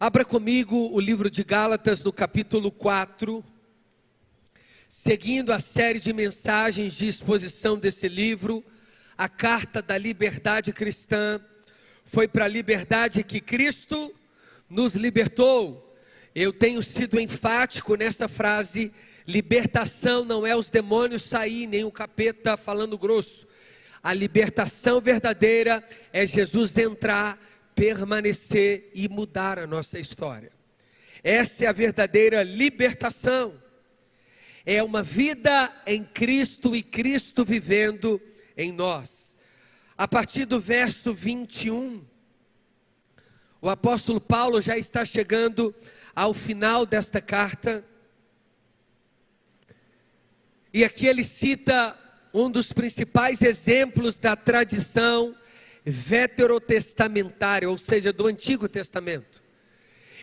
Abra comigo o livro de Gálatas no capítulo 4, seguindo a série de mensagens de exposição desse livro. A carta da liberdade cristã foi para a liberdade que Cristo nos libertou. Eu tenho sido enfático nessa frase: libertação não é os demônios sair, nem o capeta falando grosso. A libertação verdadeira é Jesus entrar, permanecer e mudar a nossa história. Essa é a verdadeira libertação. É uma vida em Cristo e Cristo vivendo em nós. A partir do verso 21, o apóstolo Paulo já está chegando ao final desta carta. E aqui ele cita um dos principais exemplos da tradição veterotestamentária, ou seja, do Antigo Testamento.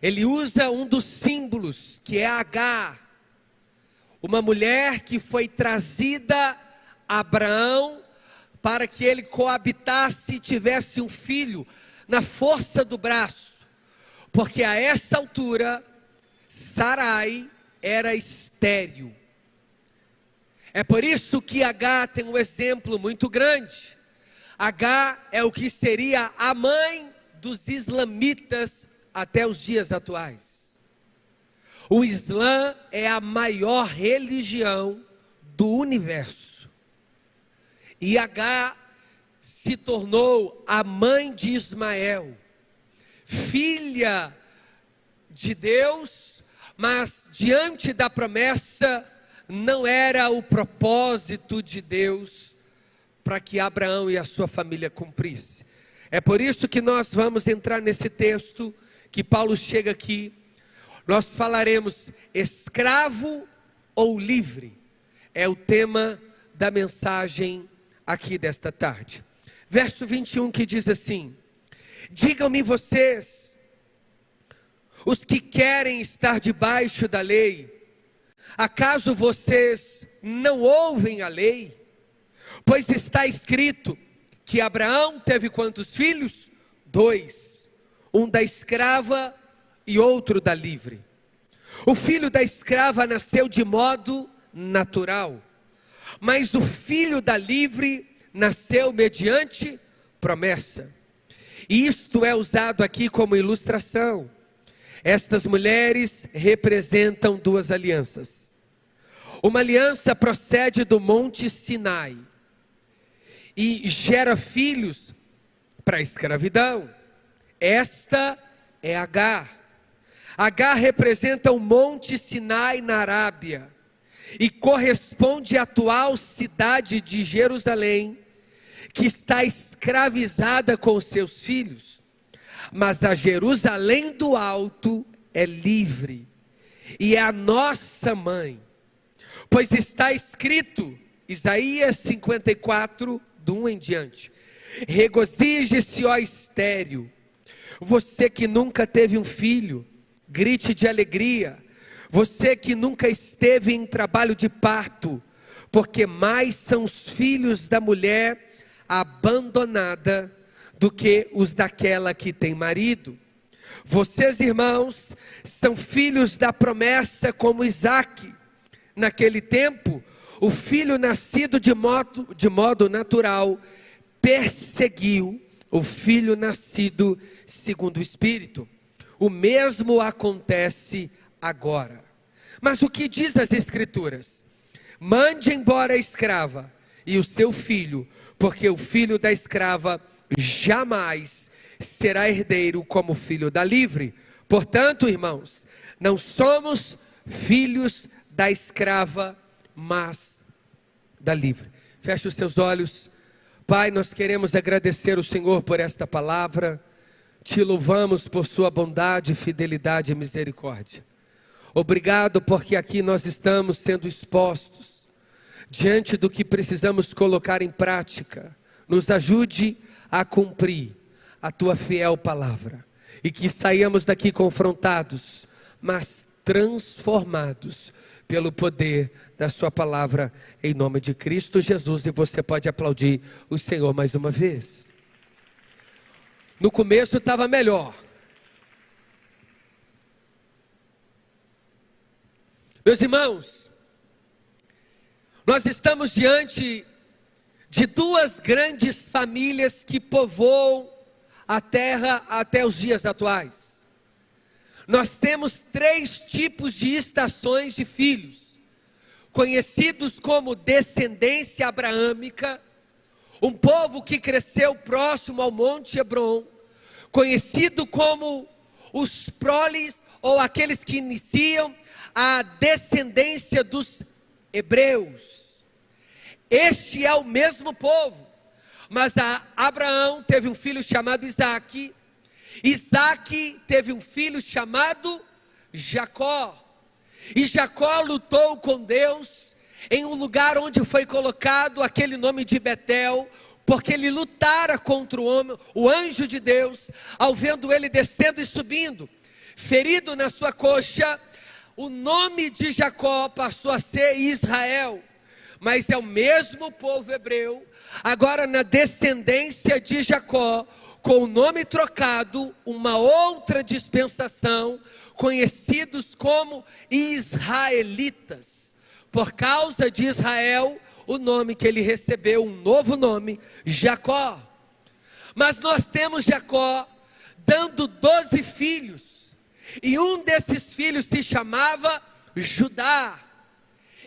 Ele usa um dos símbolos, que é Agar, uma mulher que foi trazida a Abraão para que ele coabitasse e tivesse um filho na força do braço, porque a essa altura Sarai era estéril. É por isso que Agar tem um exemplo muito grande. Agar é o que seria a mãe dos islamitas até os dias atuais. O Islã é a maior religião do universo. E Agar se tornou a mãe de Ismael, filha de Deus, mas diante da promessa não era o propósito de Deus para que Abraão e a sua família cumprisse. É por isso que nós vamos entrar nesse texto que Paulo chega aqui. Nós falaremos escravo ou livre. É o tema da mensagem aqui desta tarde. Verso 21 que diz assim: digam-me vocês, os que querem estar debaixo da lei, acaso vocês não ouvem a lei? Pois está escrito que Abraão teve quantos filhos? 2, um da escrava e outro da livre. O filho da escrava nasceu de modo natural, mas o filho da livre nasceu mediante promessa. E isto é usado aqui como ilustração. Estas mulheres representam duas alianças. Uma aliança procede do Monte Sinai e gera filhos para a escravidão. Esta é Agar. Agar representa o Monte Sinai na Arábia e corresponde à atual cidade de Jerusalém, que está escravizada com os seus filhos. Mas a Jerusalém do alto é livre e é a nossa mãe. Pois está escrito, Isaías 54, do 1 em diante: regozije-se, ó estéril, você que nunca teve um filho, grite de alegria, você que nunca esteve em trabalho de parto, porque mais são os filhos da mulher abandonada do que os daquela que tem marido. Vocês, irmãos, são filhos da promessa como Isaque. Naquele tempo, o filho nascido de modo natural perseguiu o filho nascido segundo o Espírito. O mesmo acontece agora. Mas o que diz as Escrituras? Mande embora a escrava e o seu filho, porque o filho da escrava jamais será herdeiro como o filho da livre. Portanto, irmãos, não somos filhos da escrava, mas da livre. Feche os seus olhos. Pai, nós queremos agradecer o Senhor por esta palavra. Te louvamos por sua bondade, fidelidade e misericórdia. Obrigado porque aqui nós estamos sendo expostos diante do que precisamos colocar em prática. Nos ajude a cumprir a tua fiel palavra e que saiamos daqui confrontados, mas transformados pelo poder da sua palavra, em nome de Cristo Jesus. E você pode aplaudir o Senhor mais uma vez. No começo estava melhor, Meus irmãos, nós estamos diante de duas grandes famílias que povoam a terra até os dias atuais. Nós temos 3 tipos de estações de filhos, conhecidos como descendência abraâmica, um povo que cresceu próximo ao Monte Hebron, conhecido como os proles, ou aqueles que iniciam a descendência dos hebreus. Este é o mesmo povo, mas Abraão teve um filho chamado Isaque, Isaque teve um filho chamado Jacó, e Jacó lutou com Deus em um lugar onde foi colocado aquele nome de Betel, porque ele lutara contra o homem, o anjo de Deus, ao vendo ele descendo e subindo, ferido na sua coxa, o nome de Jacó passou a ser Israel, mas é o mesmo povo hebreu, agora na descendência de Jacó, com o nome trocado, uma outra dispensação, conhecidos como israelitas, por causa de Israel, o nome que ele recebeu, um novo nome, Jacó. Mas nós temos Jacó dando 12 filhos, e um desses filhos se chamava Judá.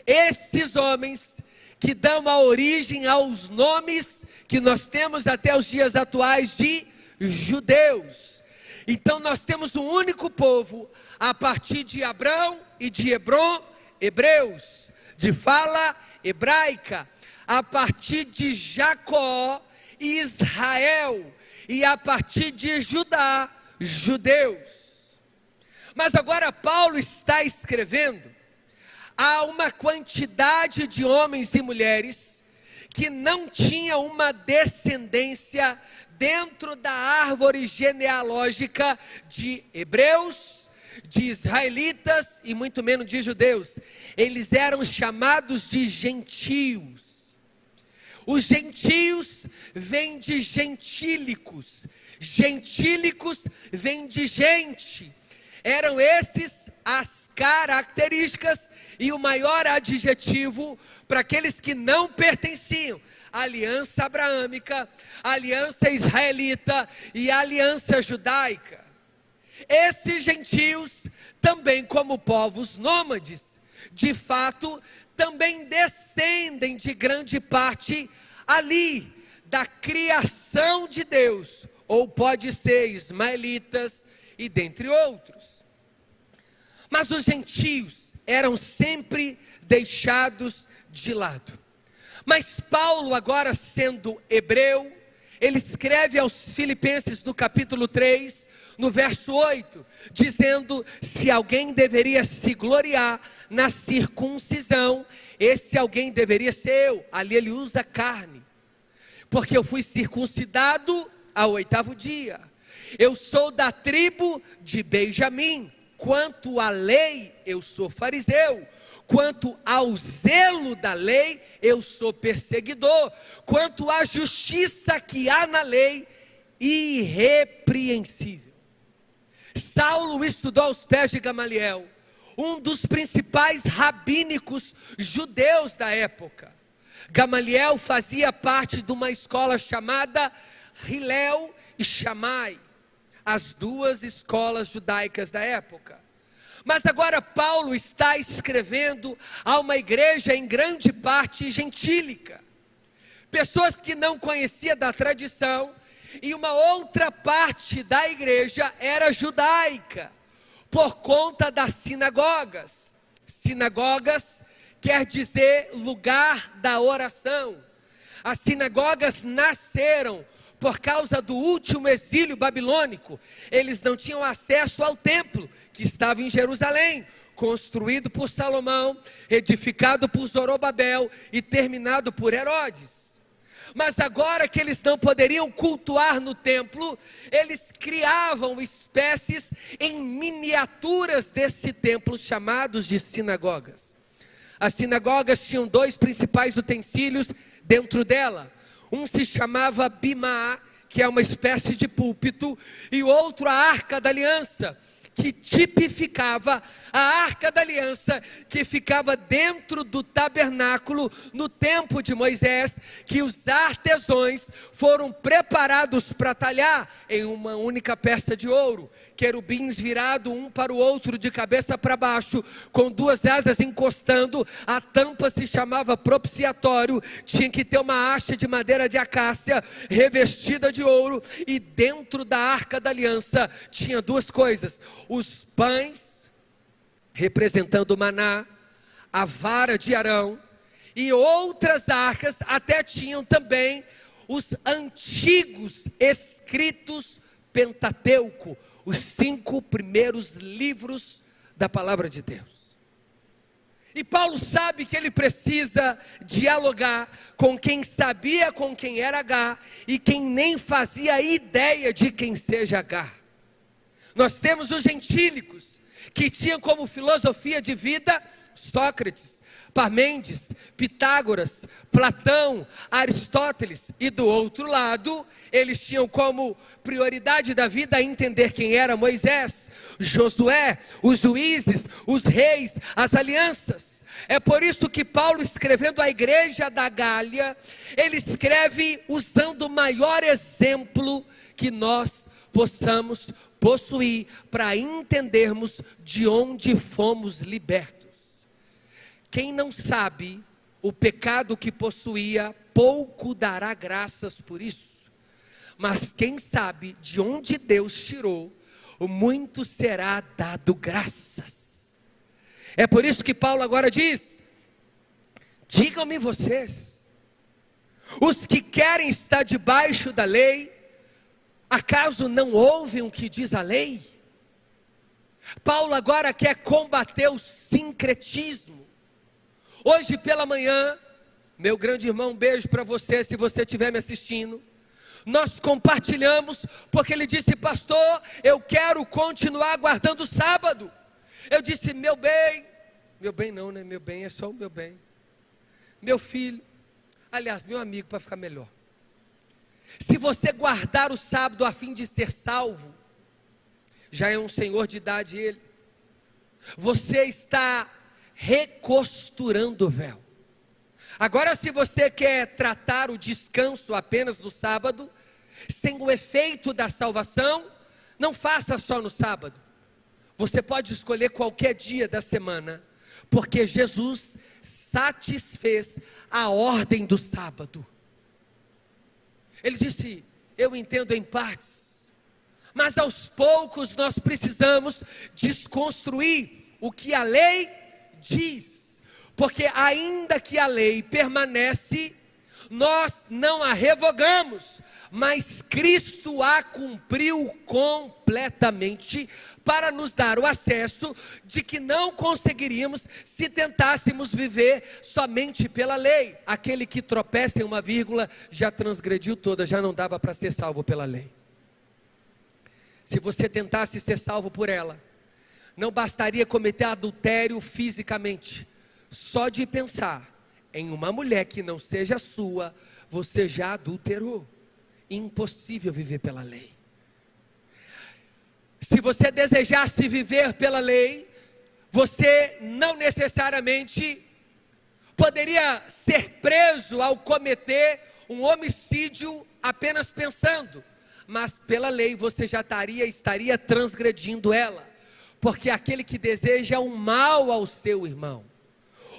Esses homens que dão a origem aos nomes que nós temos até os dias atuais de judeus. Então nós temos um único povo, a partir de Abrão e de Hebron, hebreus, de fala hebraica, a partir de Jacó, Israel, e a partir de Judá, judeus. Mas agora Paulo está escrevendo a uma quantidade de homens e mulheres que não tinham uma descendência dentro da árvore genealógica de hebreus, de israelitas e muito menos de judeus. Eles eram chamados de gentios. Os gentios vêm de gentílicos, gentílicos vêm de gente. Eram esses as características e o maior adjetivo para aqueles que não pertenciam à aliança abraâmica, à aliança israelita e à aliança judaica. Esses gentios, também como povos nômades, de fato, também descendem de grande parte ali, da criação de Deus, ou pode ser ismaelitas e dentre outros. Mas os gentios eram sempre deixados de lado. Mas Paulo, agora sendo hebreu, ele escreve aos Filipenses no capítulo 3, no verso 8, dizendo: se alguém deveria se gloriar na circuncisão, esse alguém deveria ser eu. Ali ele usa carne, porque eu fui circuncidado ao 8º dia. Eu sou da tribo de Benjamim. Quanto à lei, eu sou fariseu. Quanto ao zelo da lei, eu sou perseguidor. Quanto à justiça que há na lei, irrepreensível. Saulo estudou aos pés de Gamaliel, um dos principais rabínicos judeus da época. Gamaliel fazia parte de uma escola chamada Hillel e Shammai, as duas escolas judaicas da época. Mas agora Paulo está escrevendo a uma igreja em grande parte gentílica, pessoas que não conheciam da tradição, e uma outra parte da igreja era judaica, por conta das sinagogas. Sinagogas quer dizer lugar da oração. As sinagogas nasceram por causa do último exílio babilônico. Eles não tinham acesso ao templo, que estava em Jerusalém, construído por Salomão, edificado por Zorobabel e terminado por Herodes. Mas agora que eles não poderiam cultuar no templo, eles criavam espécies em miniaturas desse templo, chamados de sinagogas. As sinagogas tinham 2 principais utensílios dentro dela. Um se chamava bimá, que é uma espécie de púlpito, e o outro a arca da aliança, que tipificava a Arca da Aliança, que ficava dentro do tabernáculo no tempo de Moisés, que os artesãos foram preparados para talhar em uma única peça de ouro, querubins virados um para o outro de cabeça para baixo, com duas asas encostando. A tampa se chamava propiciatório, tinha que ter uma haste de madeira de acácia revestida de ouro, e dentro da Arca da Aliança tinha duas coisas: os pães, representando o maná, a vara de Arão, e outras arcas até tinham também os antigos escritos Pentateuco, os 5 primeiros livros da palavra de Deus. E Paulo sabe que ele precisa dialogar com quem sabia com quem era H e quem nem fazia ideia de quem seja H. Nós temos os gentílicos, que tinham como filosofia de vida Sócrates, Parmênides, Pitágoras, Platão, Aristóteles, e do outro lado, eles tinham como prioridade da vida entender quem era Moisés, Josué, os juízes, os reis, as alianças. É por isso que Paulo, escrevendo à igreja da Gália, ele escreve usando o maior exemplo que nós possamos possuir para entendermos de onde fomos libertos. Quem não sabe o pecado que possuía, pouco dará graças por isso. Mas quem sabe de onde Deus tirou, muito será dado graças. É por isso que Paulo agora diz: digam-me vocês, os que querem estar debaixo da lei, acaso não ouvem o que diz a lei? Paulo agora quer combater o sincretismo. Hoje pela manhã, meu grande irmão, um beijo para você, se você estiver me assistindo. Nós compartilhamos, porque ele disse: pastor, eu quero continuar guardando o sábado. Eu disse: meu bem não, né? Meu bem é só o meu bem. Meu filho, aliás, meu amigo, para ficar melhor. Se você guardar o sábado a fim de ser salvo, já é um senhor de idade ele, você está recosturando o véu. Agora, se você quer tratar o descanso apenas no sábado, sem o efeito da salvação, não faça só no sábado. Você pode escolher qualquer dia da semana, porque Jesus satisfez a ordem do sábado. Ele disse: eu entendo em partes, mas aos poucos nós precisamos desconstruir o que a lei diz, porque ainda que a lei permanece, nós não a revogamos, mas Cristo a cumpriu completamente, para nos dar o acesso de que não conseguiríamos se tentássemos viver somente pela lei. Aquele que tropeça em uma vírgula já transgrediu toda, já não dava para ser salvo pela lei. Se você tentasse ser salvo por ela, não bastaria cometer adultério fisicamente. Só de pensar em uma mulher que não seja sua, você já adulterou. Impossível viver pela lei. Se você desejasse viver pela lei, você não necessariamente poderia ser preso ao cometer um homicídio apenas pensando, mas pela lei você já estaria transgredindo ela, porque aquele que deseja o mal ao seu irmão,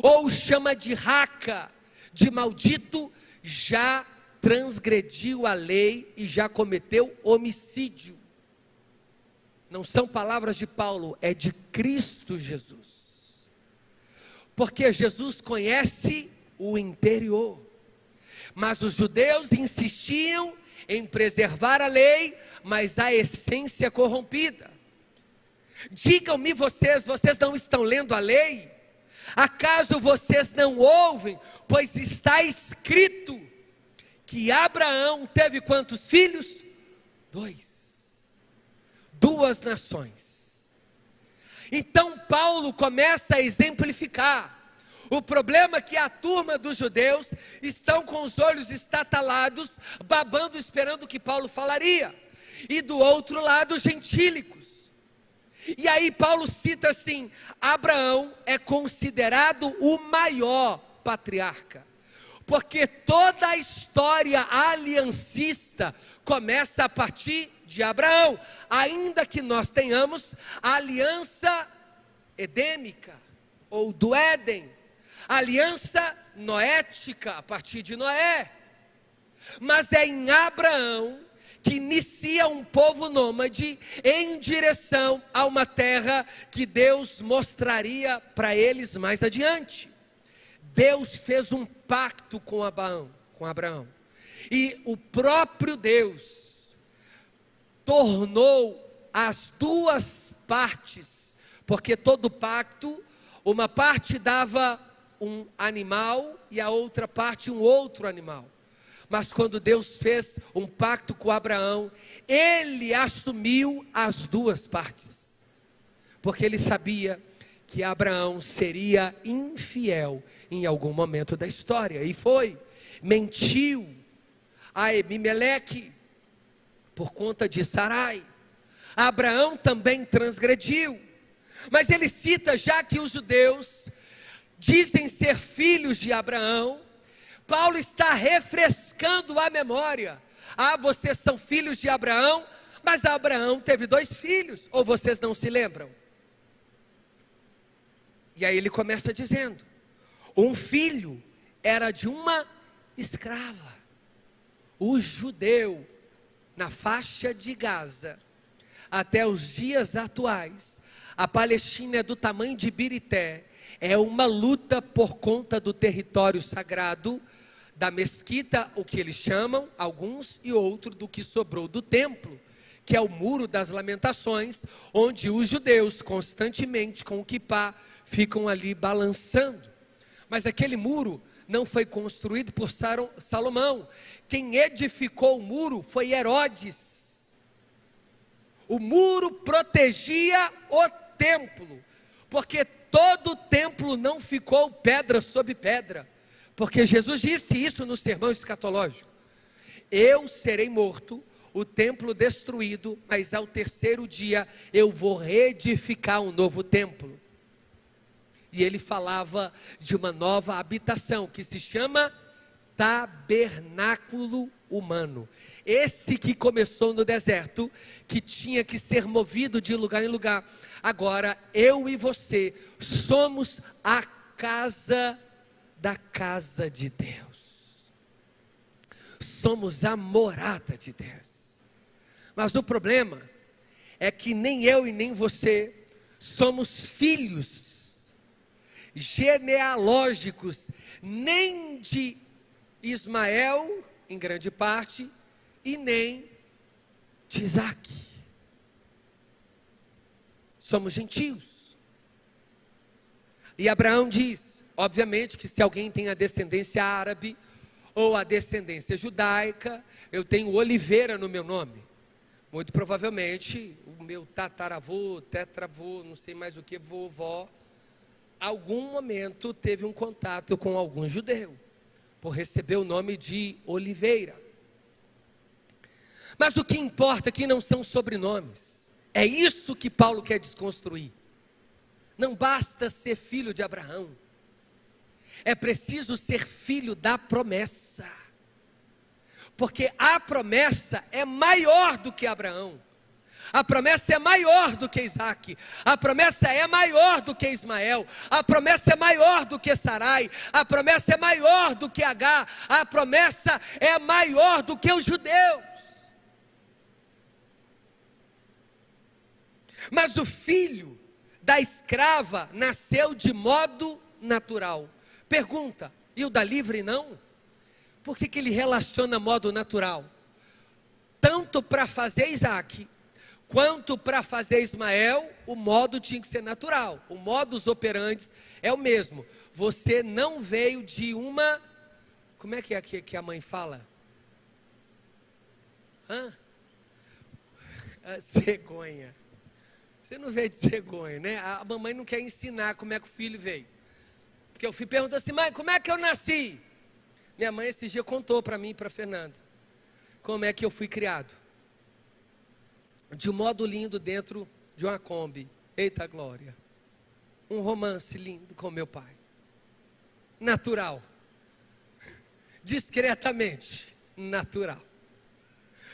ou chama de raca, de maldito, já transgrediu a lei e já cometeu homicídio. Não são palavras de Paulo, é de Cristo Jesus. Porque Jesus conhece o interior. Mas os judeus insistiam em preservar a lei, mas a essência corrompida. Digam-me vocês não estão lendo a lei? Acaso vocês não ouvem? Pois está escrito que Abraão teve quantos filhos? 2. 2 nações. Então Paulo começa a exemplificar. O problema é que a turma dos judeus estão com os olhos estatalados, babando, esperando o que Paulo falaria. E do outro lado, os gentílicos. E aí Paulo cita assim: Abraão é considerado o maior patriarca, porque toda a história aliancista começa a partir de Abraão, ainda que nós tenhamos a aliança edêmica, ou do Éden, a aliança noética, a partir de Noé, mas é em Abraão que inicia um povo nômade em direção a uma terra que Deus mostraria para eles mais adiante. Deus fez um pacto com Abraão, e o próprio Deus tornou as duas partes, porque todo pacto, uma parte dava um animal e a outra parte um outro animal. Mas quando Deus fez um pacto com Abraão, ele assumiu as duas partes, porque ele sabia que Abraão seria infiel em algum momento da história, e foi, mentiu a Ebimeleque por conta de Sarai. Abraão também transgrediu, mas ele cita, já que os judeus dizem ser filhos de Abraão, Paulo está refrescando a memória. Vocês são filhos de Abraão, mas Abraão teve 2 filhos, ou vocês não se lembram? E aí ele começa dizendo: um filho era de uma escrava. O judeu, na faixa de Gaza, até os dias atuais, a Palestina é do tamanho de Birité, é uma luta por conta do território sagrado, da mesquita, o que eles chamam, alguns, e outro do que sobrou do templo, que é o Muro das Lamentações, onde os judeus constantemente com o quipá ficam ali balançando. Mas aquele muro não foi construído por Salomão. Quem edificou o muro foi Herodes. O muro protegia o templo, porque todo o templo não ficou pedra sobre pedra, porque Jesus disse isso no sermão escatológico: eu serei morto, o templo destruído, mas ao terceiro dia eu vou reedificar um novo templo. E ele falava de uma nova habitação, que se chama tabernáculo humano. Esse que começou no deserto, que tinha que ser movido de lugar em lugar. Agora, eu e você somos a casa da casa de Deus. Somos a morada de Deus. Mas o problema é que nem eu e nem você somos filhos genealógicos, nem de Ismael, em grande parte, e nem de Isaac. Somos gentios. E Abraão diz, obviamente, que se alguém tem a descendência árabe ou a descendência judaica, eu tenho Oliveira no meu nome. Muito provavelmente o meu tataravô, tetravô, não sei mais o que, vovó, algum momento teve um contato com algum judeu, por receber o nome de Oliveira. Mas o que importa aqui não são sobrenomes. É isso que Paulo quer desconstruir. Não basta ser filho de Abraão, é preciso ser filho da promessa, porque a promessa é maior do que Abraão. A promessa é maior do que Isaac, a promessa é maior do que Ismael, a promessa é maior do que Sarai, a promessa é maior do que Agar, a promessa é maior do que os judeus. Mas o filho da escrava nasceu de modo natural. Pergunta, e o da livre não? Por que ele relaciona modo natural? Tanto para fazer Isaac, quanto para fazer Ismael, o modo tinha que ser natural. O modus operandi é o mesmo. Você não veio de uma... Como é que a mãe fala? Cegonha. Você não veio de cegonha, né? A mamãe não quer ensinar como é que o filho veio. Porque o filho pergunta assim: mãe, como é que eu nasci? Minha mãe esse dia contou para mim e para a Fernanda como é que eu fui criado. De um modo lindo dentro de uma Kombi. Eita glória. Um romance lindo com meu pai. Natural. Discretamente natural.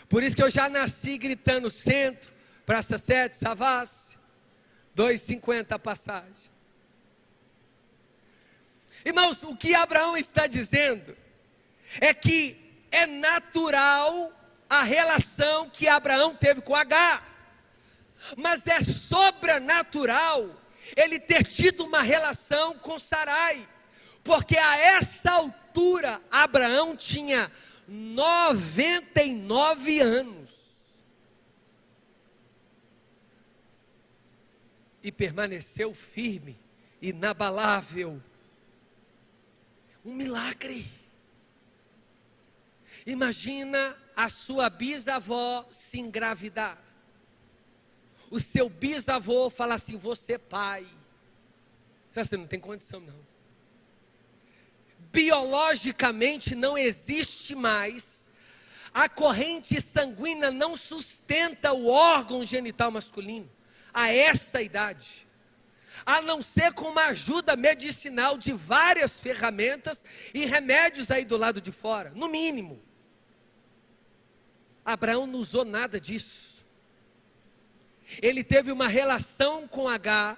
Por isso que eu já nasci gritando centro, Praça 7, Savassi, 2,50 a passagem. Irmãos, o que Abraão está dizendo é que é natural a relação que Abraão teve com Agar, mas é sobrenatural ele ter tido uma relação com Sarai, porque a essa altura Abraão tinha 99 anos e permaneceu firme, inabalável. Um milagre. Imagina a sua bisavó se engravidar, o seu bisavô falar assim: você pai. Você não tem condição não. Biologicamente não existe mais, a corrente sanguínea não sustenta o órgão genital masculino a essa idade, a não ser com uma ajuda medicinal de várias ferramentas e remédios aí do lado de fora, no mínimo. Abraão não usou nada disso. Ele teve uma relação com Agar,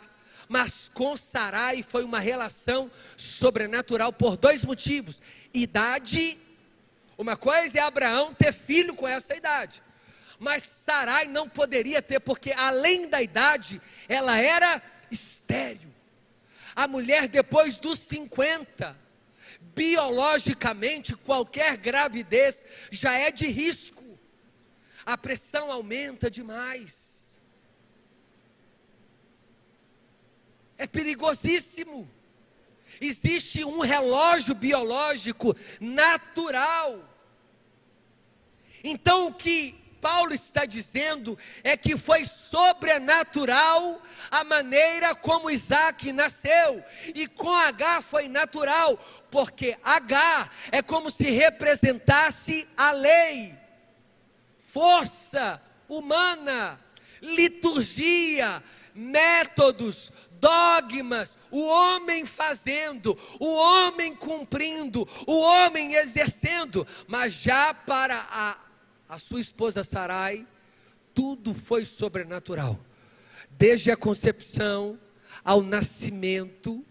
mas com Sarai foi uma relação sobrenatural por dois motivos: idade. Uma coisa é Abraão ter filho com essa idade, mas Sarai não poderia ter, porque além da idade, ela era estéril. A mulher depois dos 50, biologicamente, qualquer gravidez já é de risco. A pressão aumenta demais. É perigosíssimo. Existe um relógio biológico natural. Então o que Paulo está dizendo é que foi sobrenatural a maneira como Isaac nasceu, e com Agar foi natural, porque Agar é como se representasse a lei, força humana, liturgia, métodos, dogmas, o homem fazendo, o homem cumprindo, o homem exercendo. Mas já para a sua esposa Sarai, tudo foi sobrenatural, desde a concepção ao nascimento,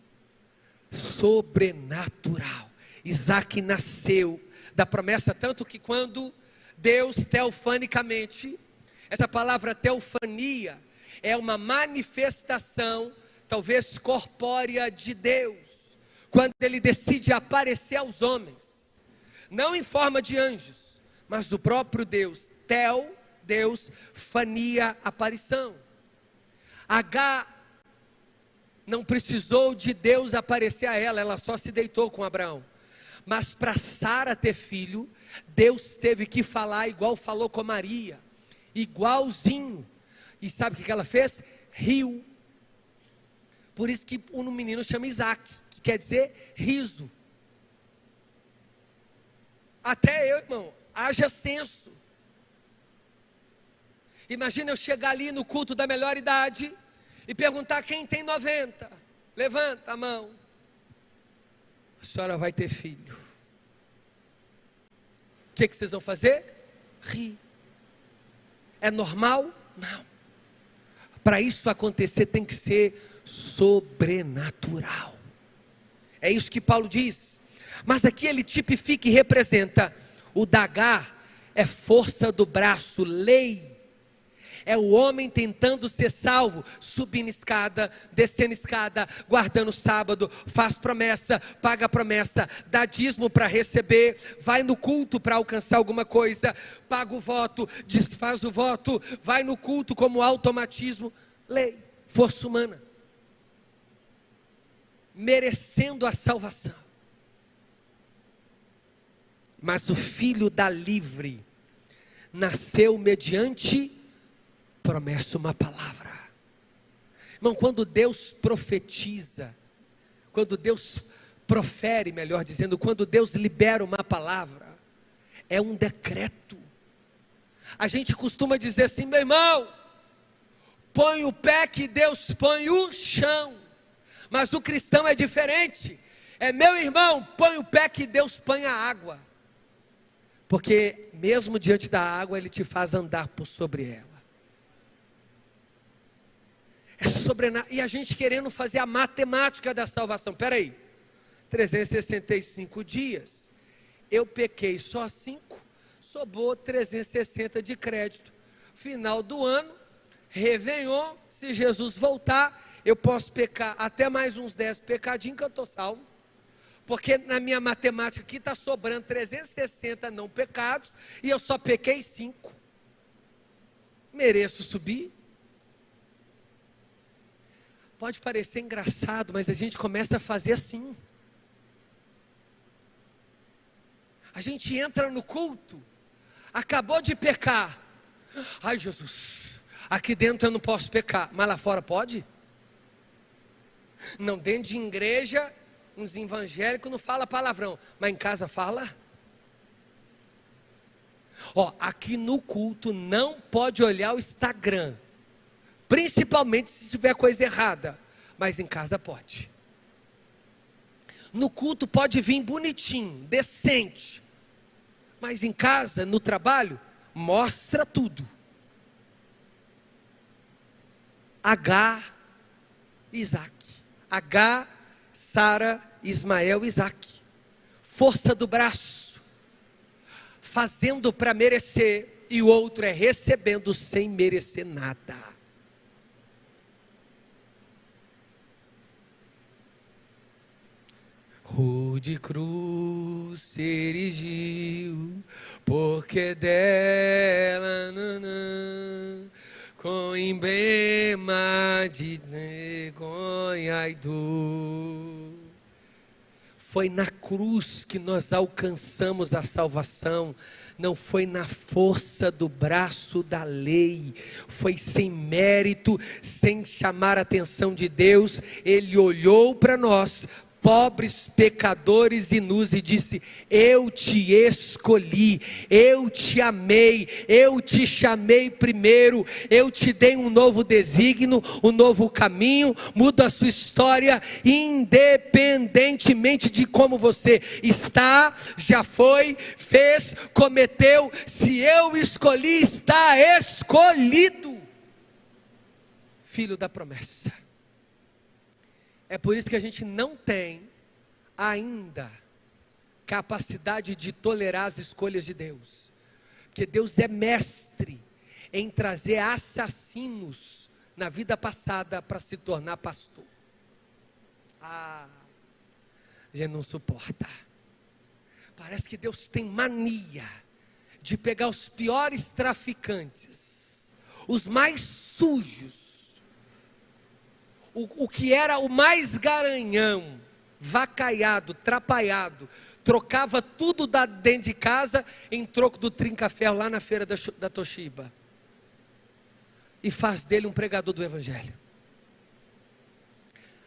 sobrenatural. Isaac nasceu da promessa, tanto que quando Deus teofanicamente, essa palavra teofania é uma manifestação, talvez corpórea, de Deus, quando Ele decide aparecer aos homens, não em forma de anjos, mas do próprio Deus. Deus, fania, aparição. Agar não precisou de Deus aparecer a ela, ela só se deitou com Abraão. Mas para Sara ter filho, Deus teve que falar igual falou com Maria, igualzinho. E sabe o que ela fez? Riu. Por isso que o menino chama Isaac, que quer dizer riso. Até eu, irmão, haja senso. Imagina eu chegar ali no culto da melhor idade e perguntar: quem tem 90? Levanta a mão. A senhora vai ter filho. O que vocês vão fazer? Rir. É normal? Não. Para isso acontecer tem que ser sobrenatural. É isso que Paulo diz. Mas aqui ele tipifica e representa o da Agar, é força do braço, lei. É o homem tentando ser salvo, subindo escada, descendo escada, guardando sábado, faz promessa, paga promessa, dá dízimo para receber, vai no culto para alcançar alguma coisa, paga o voto, desfaz o voto, vai no culto como automatismo. Lei, força humana, merecendo a salvação. Mas o filho da livre nasceu mediante promessa, uma palavra. Irmão, quando Deus profetiza, quando Deus profere, melhor dizendo, quando Deus libera uma palavra, é um decreto. A gente costuma dizer assim: meu irmão, põe o pé que Deus põe o chão. Mas o cristão é diferente. É meu irmão, põe o pé que Deus põe a água. Porque mesmo diante da água, Ele te faz andar por sobre ela. É sobrenatural. E a gente querendo fazer a matemática da salvação. Espera aí, 365 dias, eu pequei só 5, sobrou 360 de crédito. Final do ano, Réveillon, se Jesus voltar, eu posso pecar até mais uns 10 pecadinhos que eu estou salvo. Porque na minha matemática aqui está sobrando 360 não pecados e eu só pequei 5. Mereço subir? Pode parecer engraçado, mas a gente começa a fazer assim. A gente entra no culto, acabou de pecar. Ai, Jesus, aqui dentro eu não posso pecar, mas lá fora pode? Não, dentro de igreja, uns evangélicos não falam palavrão, mas em casa fala. Ó, aqui no culto não pode olhar o Instagram, principalmente se tiver coisa errada, mas em casa pode. No culto pode vir bonitinho, decente, mas em casa, no trabalho, mostra tudo. Agar, Isaac. Agar, Sara, Ismael, Isaac. Força do braço, fazendo para merecer, e o outro é recebendo sem merecer nada. Rude cruz se erigiu, porque dela com emblema de vergonha e dor. Foi na cruz que nós alcançamos a salvação, não foi na força do braço da lei, foi sem mérito, sem chamar a atenção de Deus. Ele olhou para nós, pobres pecadores, e nos disse: eu te escolhi, eu te amei, eu te chamei primeiro, eu te dei um novo desígnio, um novo caminho, muda a sua história, independentemente de como você está, já foi, fez, cometeu. Se eu escolhi, está escolhido, filho da promessa. É por isso que a gente não tem ainda capacidade de tolerar as escolhas de Deus. Porque Deus é mestre em trazer assassinos na vida passada para se tornar pastor. A gente não suporta. Parece que Deus tem mania de pegar os piores traficantes, os mais sujos, o que era o mais garanhão, vacaiado, trapalhado, trocava tudo dentro de casa em troco do trinca-ferro lá na feira da Toshiba, e faz dele um pregador do evangelho.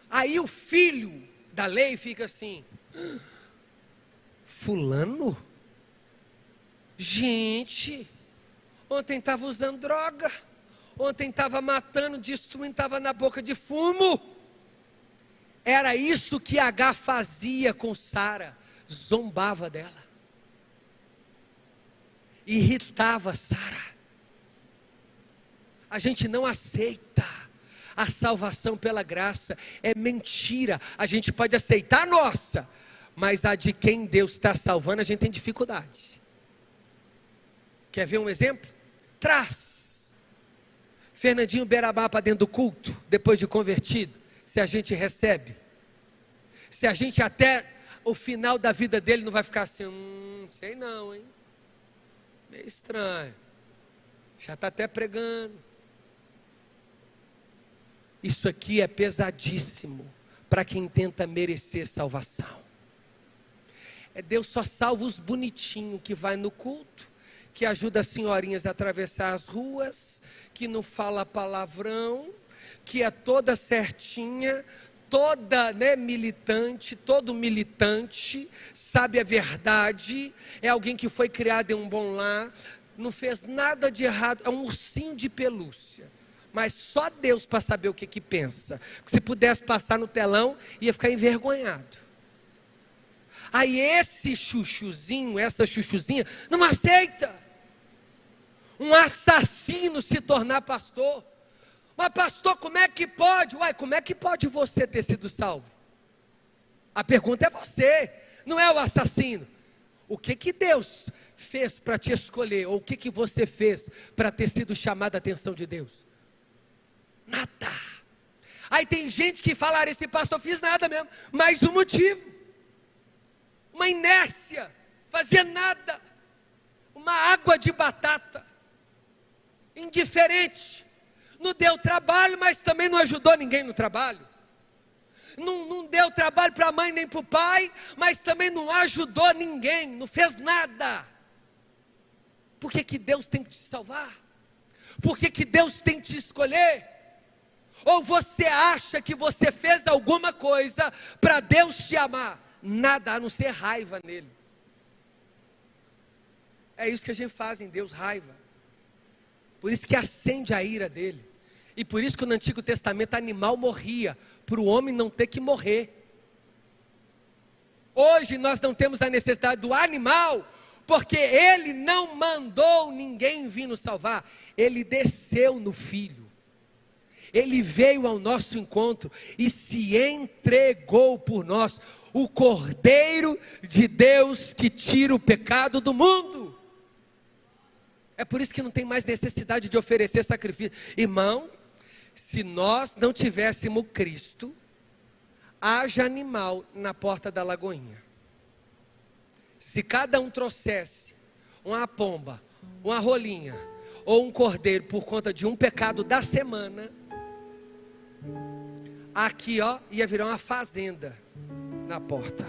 Aí o filho da lei fica assim: fulano? Gente, ontem estava usando droga, ontem estava matando, destruindo, estava na boca de fumo. Era isso que Agar fazia com Sara, zombava dela, irritava Sara. A gente não aceita a salvação pela graça, é mentira. A gente pode aceitar a nossa, mas a de quem Deus está salvando a gente tem dificuldade. Quer ver um exemplo? Traz Fernandinho Berabá para dentro do culto, depois de convertido. Se a gente recebe, se a gente até o final da vida dele não vai ficar assim: sei não, hein, meio estranho, já está até pregando. Isso aqui é pesadíssimo para quem tenta merecer salvação. Deus só salva os bonitinhos que vai no culto, que ajuda as senhorinhas a atravessar as ruas, que não fala palavrão, que é toda certinha, toda militante, todo militante, sabe a verdade, é alguém que foi criado em um bom lar, não fez nada de errado, é um ursinho de pelúcia, mas só Deus para saber o que pensa. Porque se pudesse passar no telão, ia ficar envergonhado. Aí esse chuchuzinho, essa chuchuzinha, não aceita um assassino se tornar pastor. Mas pastor, como é que pode? Uai, como é que pode você ter sido salvo? A pergunta é você, não é o assassino. O que Deus fez para te escolher? Ou o que você fez para ter sido chamado a atenção de Deus? Nada. Aí tem gente que fala, esse pastor fiz nada mesmo. Mais um motivo. Uma inércia. Fazia nada. Uma água de batata. Indiferente. Não deu trabalho, mas também não ajudou ninguém no trabalho. Não deu trabalho para a mãe nem para o pai, mas também não ajudou ninguém, não fez nada. Por que Deus tem que te salvar? Por que Deus tem que te escolher? Ou você acha que você fez alguma coisa para Deus te amar? Nada, a não ser raiva nele. É isso que a gente faz em Deus, raiva. Por isso que acende a ira dele. E por isso que no Antigo Testamento animal morria, para o homem não ter que morrer. Hoje nós não temos a necessidade do animal, porque ele não mandou ninguém vir nos salvar, ele desceu no Filho. Ele veio ao nosso encontro e se entregou por nós, o Cordeiro de Deus que tira o pecado do mundo. É por isso que não tem mais necessidade de oferecer sacrifício. Irmão, se nós não tivéssemos Cristo, haja animal na porta da Lagoinha. Se cada um trouxesse uma pomba, uma rolinha ou um cordeiro por conta de um pecado da semana, aqui ia virar uma fazenda na porta.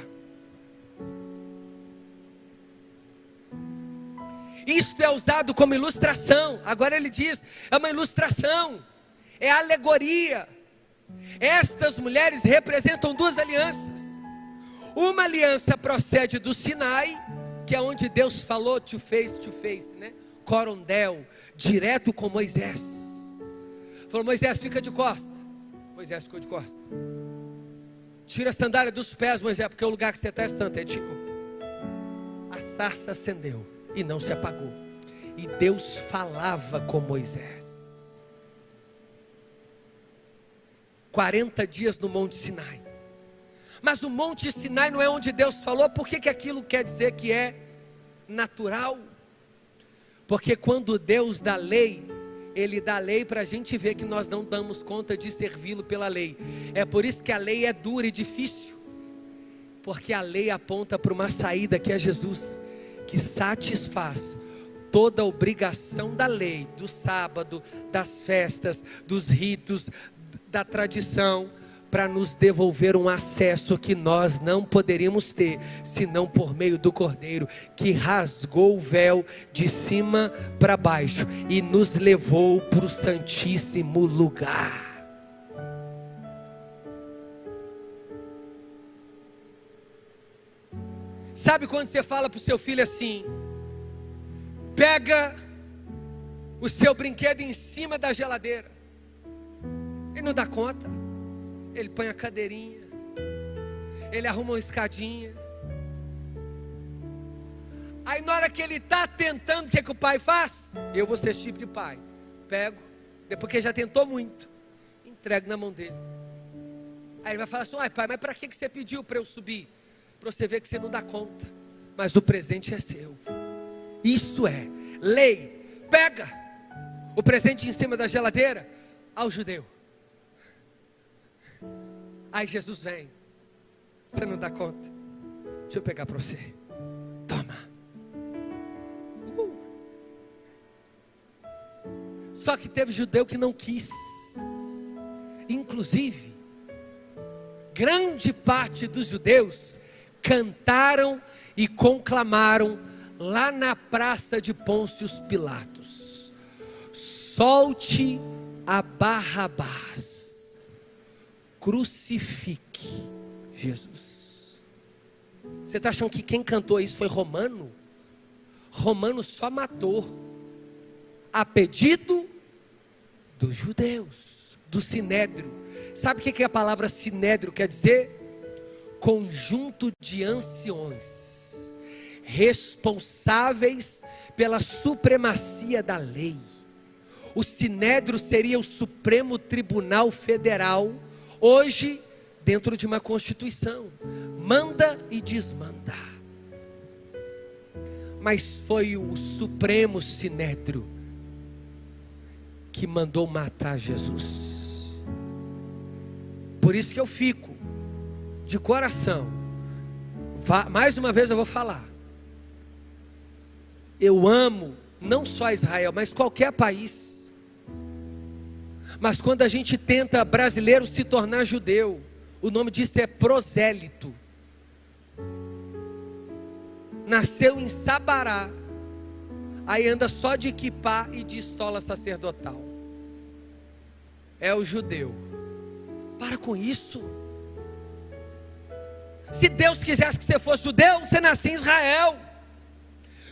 Isto é usado como ilustração. Agora ele diz, é uma ilustração, é alegoria. Estas mulheres representam duas alianças. Uma aliança procede do Sinai, que é onde Deus falou to face, né? Corondel, direto com Moisés. Falou, Moisés, fica de costa. Moisés ficou de costa. Tira a sandália dos pés, Moisés, porque o lugar que você está é santo. Ele tirou. A sarça acendeu e não se apagou. E Deus falava com Moisés. 40 dias no Monte Sinai. Mas o Monte Sinai não é onde Deus falou. Por que aquilo quer dizer que é natural? Porque quando Deus dá lei, Ele dá lei para a gente ver que nós não damos conta de servi-lo pela lei. É por isso que a lei é dura e difícil. Porque a lei aponta para uma saída que é Jesus, que satisfaz toda a obrigação da lei, do sábado, das festas, dos ritos, da tradição, para nos devolver um acesso que nós não poderíamos ter, senão por meio do Cordeiro, que rasgou o véu de cima para baixo, e nos levou para o santíssimo lugar. Sabe quando você fala para o seu filho assim, pega o seu brinquedo em cima da geladeira, ele não dá conta. Ele põe a cadeirinha, ele arruma uma escadinha. Aí na hora que ele está tentando, o que o pai faz? Eu vou ser esse tipo de pai. Pego, depois que ele já tentou muito, entrego na mão dele. Aí ele vai falar assim, pai, mas para que você pediu para eu subir? Para você ver que você não dá conta. Mas o presente é seu. Isso é lei. Pega o presente em cima da geladeira ao judeu. Aí Jesus vem, você não dá conta, deixa eu pegar para você, toma. Só que teve judeu que não quis. Inclusive, grande parte dos judeus cantaram e conclamaram lá na praça de Pôncio Pilatos: solte a Barrabás, crucifique Jesus. Você está achando que quem cantou isso foi Romano? Romano só matou a pedido dos judeus, do sinédrio. Sabe o que a palavra sinédrio quer dizer? Conjunto de anciões, responsáveis pela supremacia da lei. O sinédrio seria o Supremo Tribunal Federal, hoje dentro de uma Constituição, manda e desmanda. Mas foi o Supremo Sinédrio que mandou matar Jesus. Por isso que eu fico de coração, mais uma vez eu vou falar, eu amo não só Israel, mas qualquer país. Mas quando a gente tenta brasileiro se tornar judeu, o nome disso é prosélito. Nasceu em Sabará, aí anda só de equipar e de estola sacerdotal. É o judeu. Para com isso. Se Deus quisesse que você fosse judeu, você nascia em Israel.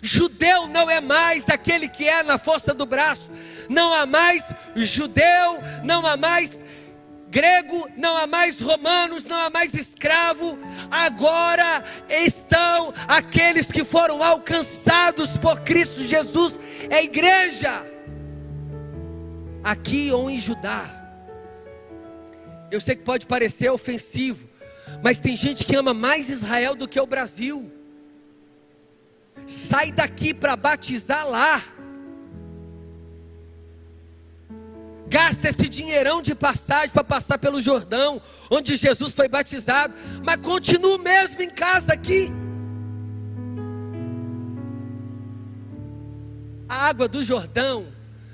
Judeu não é mais aquele que é na força do braço. Não há mais judeu, não há mais grego, não há mais romanos, não há mais escravo. Agora estão aqueles que foram alcançados por Cristo Jesus. É a igreja. Aqui ou em Judá. Eu sei que pode parecer ofensivo, mas tem gente que ama mais Israel do que o Brasil. Sai daqui para batizar lá. Gasta esse dinheirão de passagem para passar pelo Jordão, onde Jesus foi batizado, mas continua mesmo em casa aqui. A água do Jordão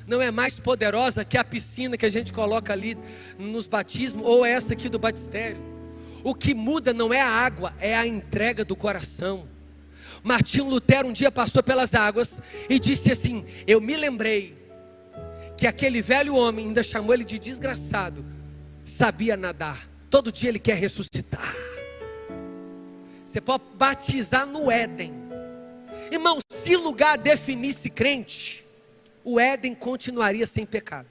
não é mais poderosa que a piscina que a gente coloca ali nos batismos, ou essa aqui do batistério. O que muda não é a água, é a entrega do coração. Martinho Lutero um dia passou pelas águas e disse assim: eu me lembrei que aquele velho homem, ainda chamou ele de desgraçado, sabia nadar. Todo dia ele quer ressuscitar. Você pode batizar no Éden. Irmão, se lugar definisse crente, o Éden continuaria sem pecado.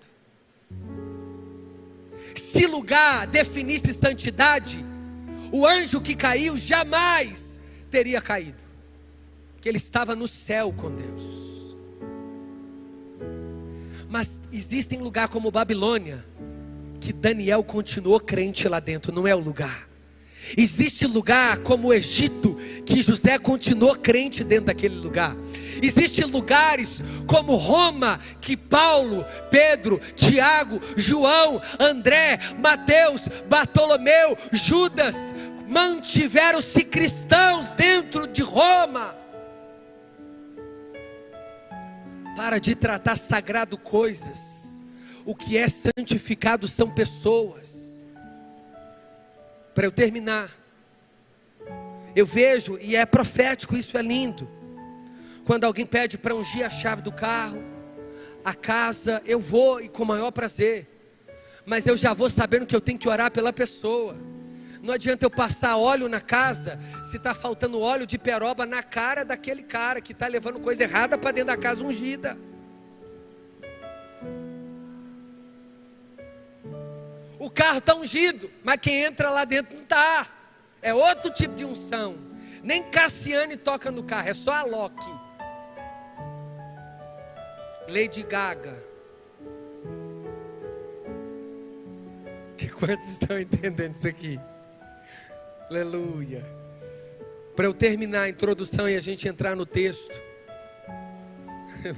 Se lugar definisse santidade, o anjo que caiu jamais teria caído, porque ele estava no céu com Deus. Mas existem lugares como Babilônia, que Daniel continuou crente lá dentro, não é o lugar. Existe lugar como o Egito, que José continuou crente dentro daquele lugar. Existem lugares como Roma, que Paulo, Pedro, Tiago, João, André, Mateus, Bartolomeu, Judas, mantiveram-se cristãos dentro de Roma. Para de tratar sagrado coisas. O que é santificado são pessoas. Para eu terminar, eu vejo, e é profético, isso é lindo, quando alguém pede para ungir a chave do carro, a casa, eu vou e com o maior prazer, mas eu já vou sabendo que eu tenho que orar pela pessoa. Não adianta eu passar óleo na casa, se está faltando óleo de peroba na cara daquele cara que está levando coisa errada para dentro da casa ungida. O carro está ungido, mas quem entra lá dentro não está. É outro tipo de unção. Nem Cassiane toca no carro, é só a Loki. Lady Gaga. Quantos estão entendendo isso aqui? Aleluia. Para eu terminar a introdução e a gente entrar no texto.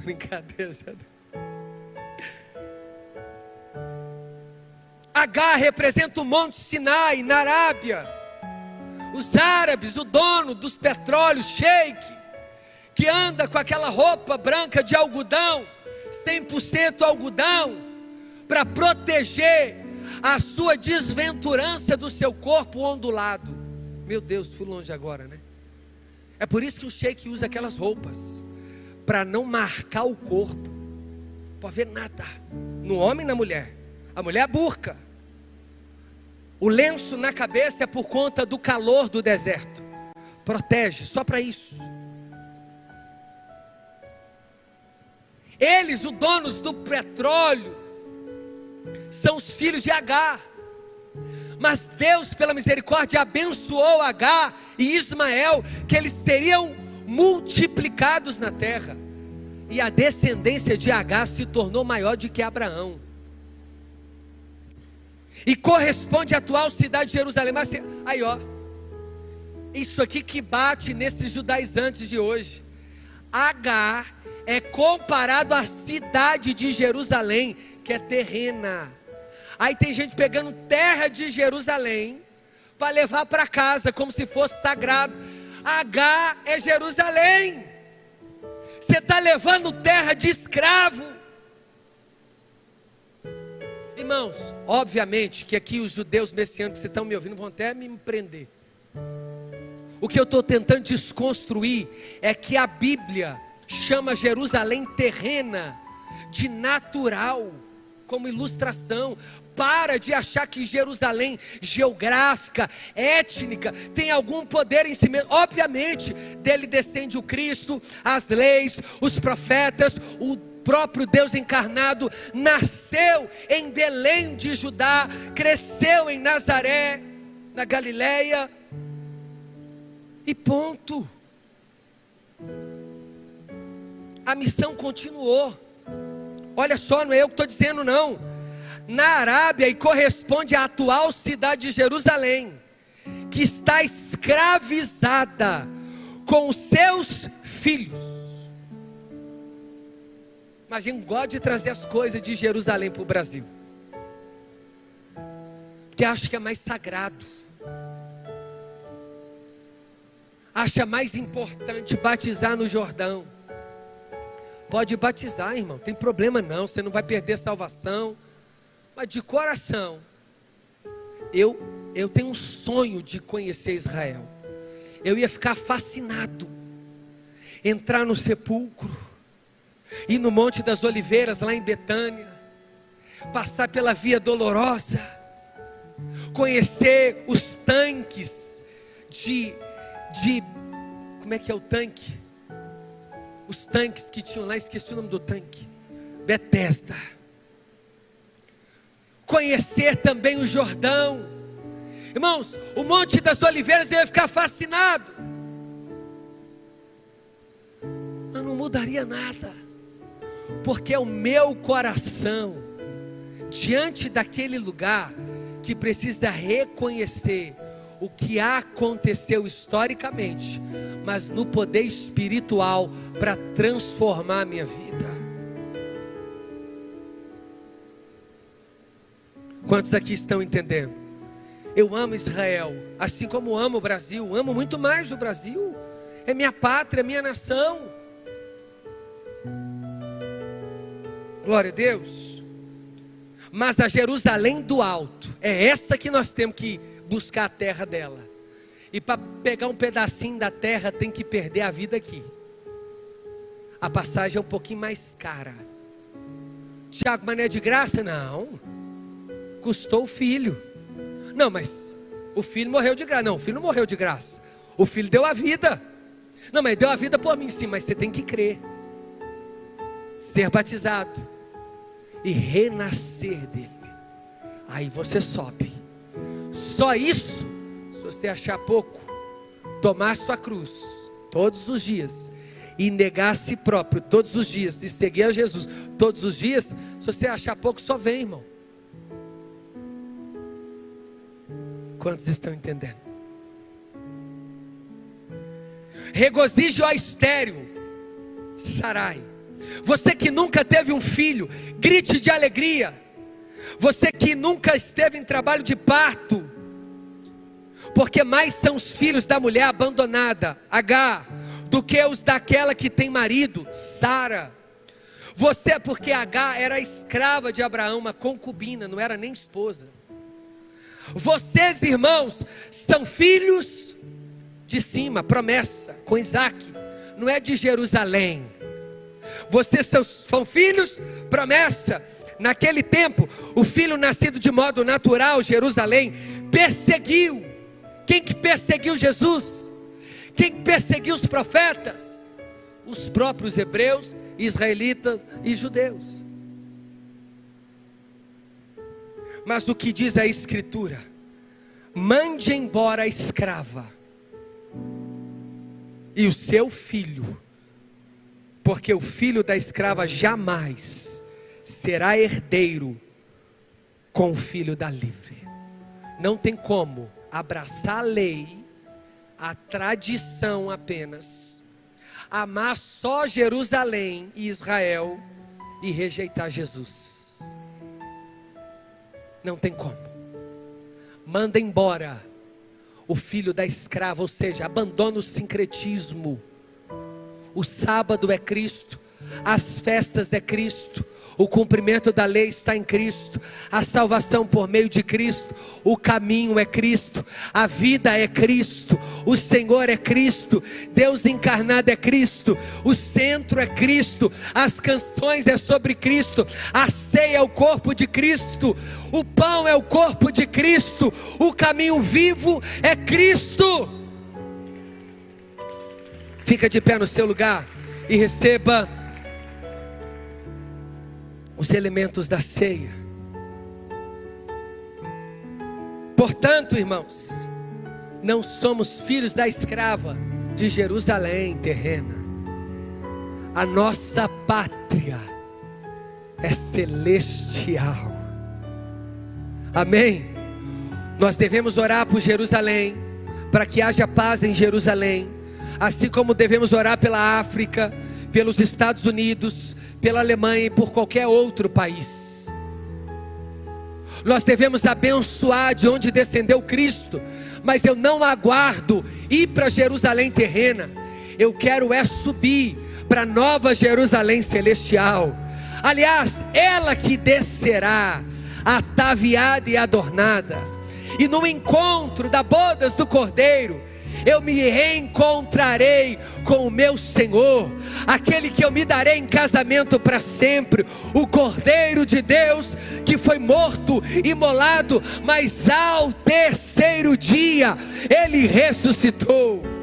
Brincadeira. Agar representa o Monte Sinai na Arábia. Os árabes, o dono dos petróleos, sheik, que anda com aquela roupa branca de algodão, 100% algodão, para proteger a sua desventurança do seu corpo ondulado. Meu Deus, fui longe agora, né? É por isso que o sheik usa aquelas roupas, para não marcar o corpo. Não pode ver nada, no homem e na mulher. A mulher é burca. O lenço na cabeça é por conta do calor do deserto. Protege, só para isso. Eles, os donos do petróleo, são os filhos de Agar. Mas Deus, pela misericórdia, abençoou Agar e Ismael, que eles seriam multiplicados na terra. E a descendência de Agar se tornou maior do que Abraão. E corresponde à atual cidade de Jerusalém. Mas aí ó, isso aqui que bate nesses judaizantes de hoje. Agar é comparado à cidade de Jerusalém, que é terrena. Aí tem gente pegando terra de Jerusalém para levar para casa, como se fosse sagrado. Agar é Jerusalém. Você está levando terra de escravo. Irmãos, obviamente que aqui os judeus messiânicos que estão me ouvindo vão até me prender. O que eu estou tentando desconstruir é que a Bíblia chama Jerusalém terrena de natural, como ilustração. Para de achar que Jerusalém geográfica, étnica, tem algum poder em si mesmo. Obviamente, dele descende o Cristo, as leis, os profetas, o próprio Deus encarnado. Nasceu em Belém de Judá, cresceu em Nazaré, na Galileia, e ponto. A missão continuou. Olha só, não é eu que estou dizendo não. Na Arábia, e corresponde à atual cidade de Jerusalém, que está escravizada com os seus filhos. Imagina, gosta de trazer as coisas de Jerusalém para o Brasil, porque acha que é mais sagrado, acha mais importante batizar no Jordão. Pode batizar, irmão, não tem problema não, você não vai perder salvação. Mas de coração, eu tenho um sonho de conhecer Israel. Eu ia ficar fascinado, entrar no sepulcro, ir no Monte das Oliveiras, lá em Betânia, passar pela Via Dolorosa, conhecer os tanques como é que é o tanque? Os tanques que tinham lá, esqueci o nome do tanque, Betesda. Conhecer também o Jordão. Irmãos, o Monte das Oliveiras eu ia ficar fascinado, mas não mudaria nada, porque é o meu coração diante daquele lugar que precisa reconhecer o que aconteceu historicamente, mas no poder espiritual para transformar a minha vida. Quantos aqui estão entendendo? Eu amo Israel, assim como amo o Brasil, amo muito mais o Brasil, é minha pátria, é minha nação. Glória a Deus. Mas a Jerusalém do alto, é essa que nós temos que buscar a terra dela. E para pegar um pedacinho da terra tem que perder a vida aqui. A passagem é um pouquinho mais cara. Tiago, mas não é de graça? Não. Custou o filho. Não, mas o filho morreu de graça. Não, o filho não morreu de graça. O filho deu a vida. Não, mas deu a vida por mim sim, mas você tem que crer, ser batizado e renascer dele. Aí você sobe. Só isso, se você achar pouco, tomar sua cruz todos os dias e negar a si próprio todos os dias e seguir a Jesus todos os dias. Se você achar pouco, só vem, irmão. Quantos estão entendendo? Regozijo ó estéril, Sarai. Você que nunca teve um filho, grite de alegria. Você que nunca esteve em trabalho de parto, porque mais são os filhos da mulher abandonada, Agar, do que os daquela que tem marido, Sara. Você, porque Agar era escrava de Abraão, uma concubina, não era nem esposa. Vocês, irmãos, são filhos de cima, promessa, com Isaac, não é de Jerusalém. Vocês são filhos, promessa. Naquele tempo, o filho nascido de modo natural, Jerusalém, perseguiu. Quem que perseguiu Jesus? Quem que perseguiu os profetas? Os próprios hebreus, israelitas e judeus. Mas o que diz a Escritura? Mande embora a escrava e o seu filho, porque o filho da escrava jamais será herdeiro com o filho da livre. Não tem como abraçar a lei, a tradição apenas, amar só Jerusalém e Israel e rejeitar Jesus. Não tem como. Manda embora o filho da escrava, ou seja, abandona o sincretismo. O sábado é Cristo, as festas é Cristo, o cumprimento da lei está em Cristo, a salvação por meio de Cristo, o caminho é Cristo, a vida é Cristo, o Senhor é Cristo, Deus encarnado é Cristo, o centro é Cristo, as canções é sobre Cristo, a ceia é o corpo de Cristo, o pão é o corpo de Cristo, o caminho vivo é Cristo. Fica de pé no seu lugar e receba os elementos da ceia. Portanto, irmãos, não somos filhos da escrava de Jerusalém terrena. A nossa pátria é celestial. Amém? Nós devemos orar por Jerusalém, para que haja paz em Jerusalém, assim como devemos orar pela África, pelos Estados Unidos, pela Alemanha e por qualquer outro país. Nós devemos abençoar de onde descendeu Cristo, mas eu não aguardo ir para Jerusalém terrena, eu quero subir para Nova Jerusalém celestial. Aliás, ela que descerá, ataviada e adornada, e no encontro da bodas do Cordeiro, eu me reencontrarei com o meu Senhor, aquele que eu me darei em casamento para sempre, o Cordeiro de Deus, que foi morto, imolado, mas ao terceiro dia, ele ressuscitou.